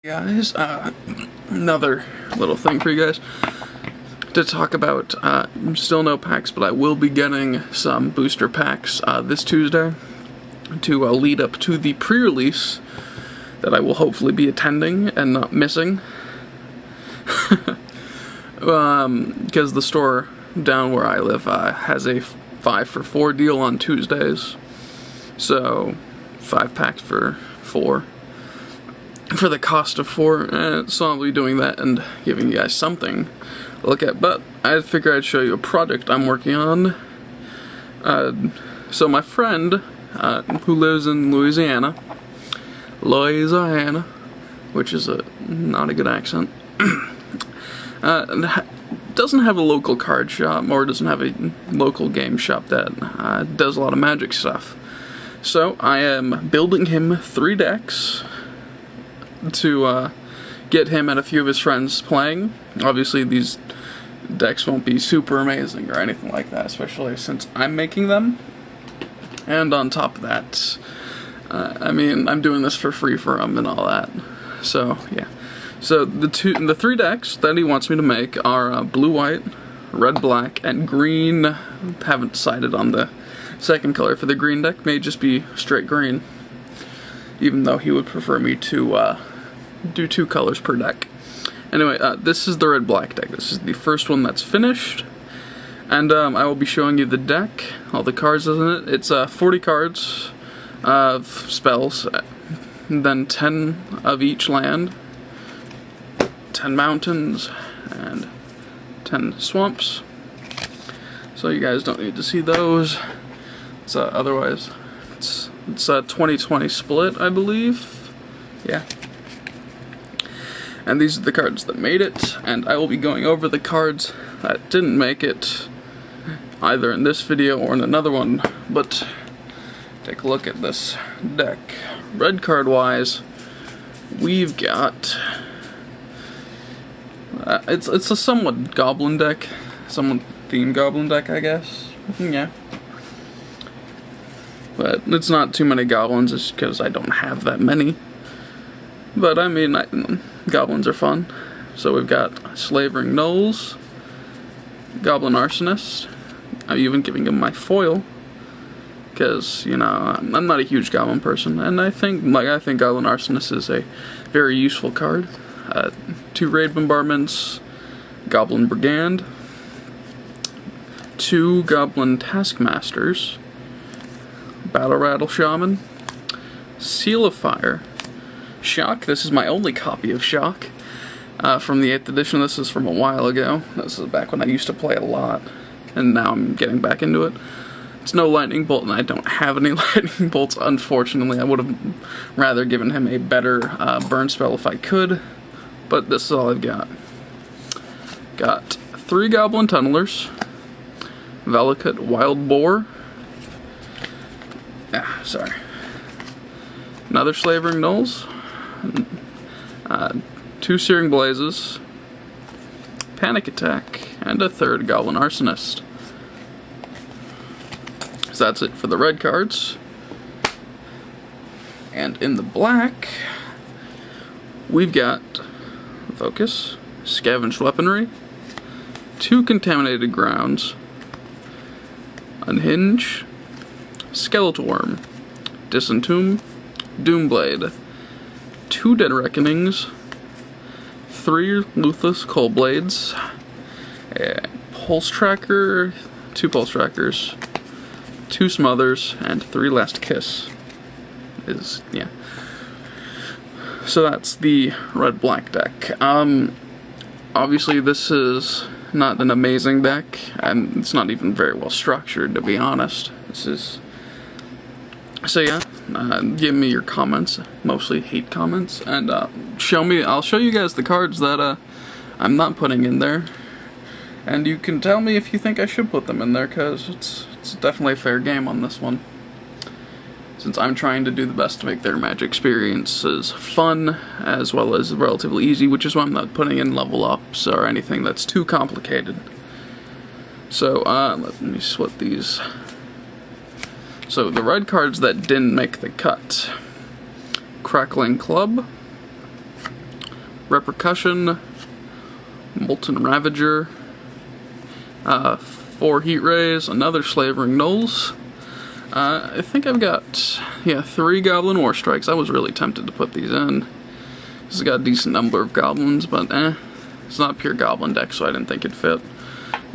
Guys, another little thing for you guys to talk about. Still no packs, but I will be getting some booster packs this Tuesday to lead up to the pre-release that I will hopefully be attending and not missing. Because the store down where I live has a 5 for 4 deal on Tuesdays, so 5 packs for 4 for the cost of 4, so I'll be doing that and giving you guys something to look at. But I figured I'd show you a project I'm working on. So my friend who lives in Louisiana, which is not a good accent, doesn't have a local card shop, or doesn't have a local game shop that does a lot of Magic stuff. So I am building him 3 decks to get him and a few of his friends playing. Obviously these decks won't be super amazing or anything like that, especially since I'm making them. And on top of that, I mean, I'm doing this for free for him and all that. So yeah. So the 3 decks that he wants me to make are blue-white, red-black, and green. Haven't decided on the second color for the green deck. May just be straight green, even though he would prefer me to do 2 colors per deck. Anyway, this is the red-black deck. This is the first one that's finished, and I will be showing you the deck, all the cards in it. It's 40 cards of spells, then 10 of each land, 10 mountains, and 10 swamps. So you guys don't need to see those. It's otherwise it's a 20-20 split, I believe. Yeah. And these are the cards that made it, and I will be going over the cards that didn't make it, either in this video or in another one. But take a look at this deck. Red card wise, we've got it's a somewhat goblin deck, somewhat themed goblin deck, I guess. Yeah. But it's not too many goblins, it's because I don't have that many. But I mean, goblins are fun. So we've got Slavering Gnolls, Goblin Arsonist. I'm even giving him my foil, because, you know, I'm not a huge goblin person, and I think Goblin Arsonist is a very useful card. 2 Raid Bombardments, Goblin Brigand, 2 Goblin Taskmasters, Battle Rattle Shaman, Seal of Fire, Shock. This is my only copy of Shock from the 8th edition. This is from a while ago. This is back when I used to play a lot, and now I'm getting back into it. It's no Lightning Bolt, and I don't have any Lightning Bolts, unfortunately. I would have rather given him a better burn spell if I could, but this is all I've got. Got 3 Goblin Tunnelers, Valakut Wild Boar, another Slavering Gnolls, 2 Searing Blazes, Panic Attack, and a 3rd Goblin Arsonist. So that's it for the red cards. And in the black, we've got Focus, Scavenged Weaponry, 2 Contaminated Grounds, Unhinge, Skeletal Worm, Disentomb, Doomblade, 2 Dead Reckonings, 3 Ruthless Coldblades, Pulse Tracker, 2 Pulse Trackers, 2 Smothers, and 3 Last Kiss. Yeah. So that's the red-black deck. Obviously this is not an amazing deck, and it's not even very well structured, to be honest. So yeah, give me your comments, mostly hate comments, and I'll show you guys the cards that I'm not putting in there, and you can tell me if you think I should put them in there, because it's definitely a fair game on this one, since I'm trying to do the best to make their Magic experiences fun, as well as relatively easy, which is why I'm not putting in level ups or anything that's too complicated. So, let me split these. So, the red cards that didn't make the cut: Crackling Club, Repercussion, Molten Ravager, 4 Heat Rays, another Slavering Knolls. I think I've got, 3 Goblin War Strikes. I was really tempted to put these in. This has got a decent number of goblins, but it's not a pure goblin deck, so I didn't think it'd fit.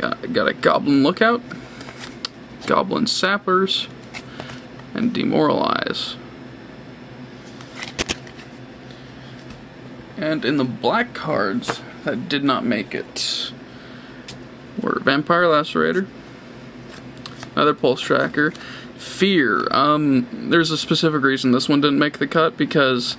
Got a Goblin Lookout, Goblin Sappers, and Demoralize. And in the black cards that did not make it were Vampire Lacerator, another Pulse Tracker, Fear. There's a specific reason this one didn't make the cut, because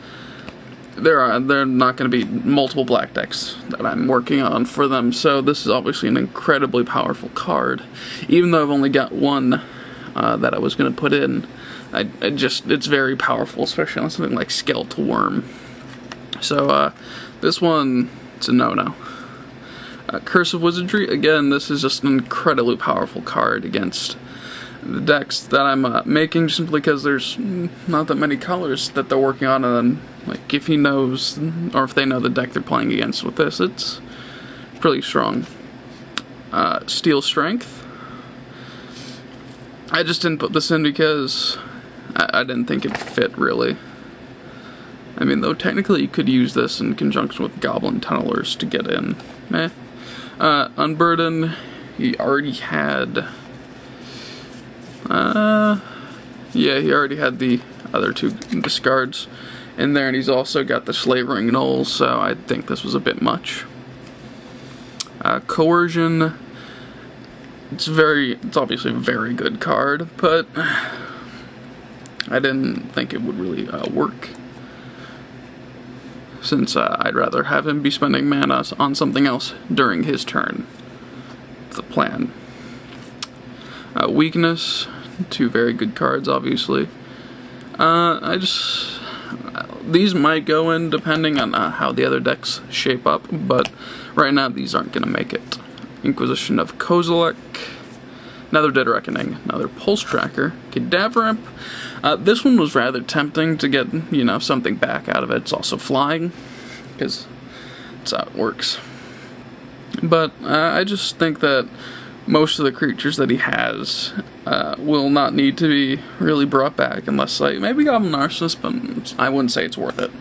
there are not going to be multiple black decks that I'm working on for them, so this is obviously an incredibly powerful card. Even though I've only got one that I was going to put in, it's very powerful, especially on something like Skeletal Worm. So this one, it's a no-no. Curse of Wizardry, again, this is just an incredibly powerful card against the decks that I'm making, simply because there's not that many colors that they're working on, and then, like, if he knows, or if they know the deck they're playing against with this, it's pretty strong. Steel Strength. I just didn't put this in because I didn't think it fit, really. I mean, though technically you could use this in conjunction with Goblin Tunnelers to get in. Unburden, he already had... he already had the other 2 discards in there, and he's also got the Slavering Knolls, so I think this was a bit much. Coercion, it's obviously a very good card, but I didn't think it would really work, since I'd rather have him be spending mana on something else during his turn. That's the plan. Weakness, 2 very good cards, obviously. These might go in depending on how the other decks shape up, but right now these aren't going to make it. Inquisition of Kozilek, another Dead Reckoning, another Pulse Tracker, Cadaver Imp. This one was rather tempting to get, something back out of it. It's also flying, because that's how it works. But I just think that most of the creatures that he has will not need to be really brought back, unless, like, maybe Goblin Arsonist, but I wouldn't say it's worth it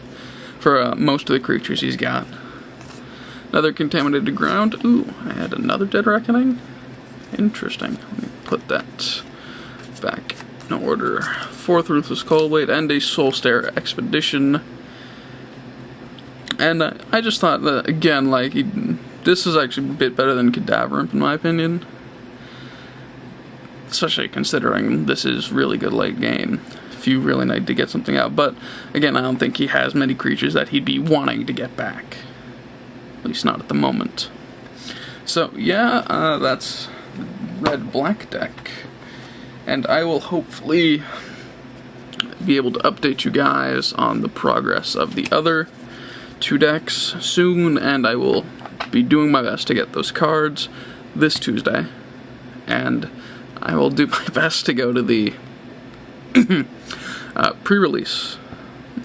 for most of the creatures he's got. Another Contaminated Ground. Ooh, I had another Dead Reckoning. Interesting. Let me put that back in order. 4th Ruthless Coldblade and a Soulstare Expedition. And I just thought that, again, like, this is actually a bit better than Cadaver Imp, in my opinion. Especially considering this is really good late game, if you really need to get something out. But, again, I don't think he has many creatures that he'd be wanting to get back. At least not at the moment. So, yeah, that's the red-black deck. And I will hopefully be able to update you guys on the progress of the other 2 decks soon, and I will be doing my best to get those cards this Tuesday, and I will do my best to go to the pre-release.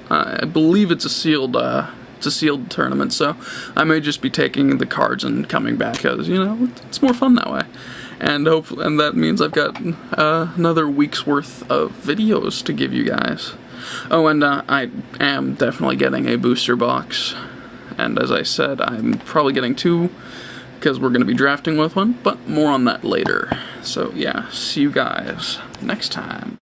I believe it's a sealed tournament, so I may just be taking the cards and coming back, because it's more fun that way. And hopefully, and that means I've got another week's worth of videos to give you guys. Oh, and I am definitely getting a booster box. And as I said, I'm probably getting 2, because we're going to be drafting with one, but more on that later. So yeah, see you guys next time.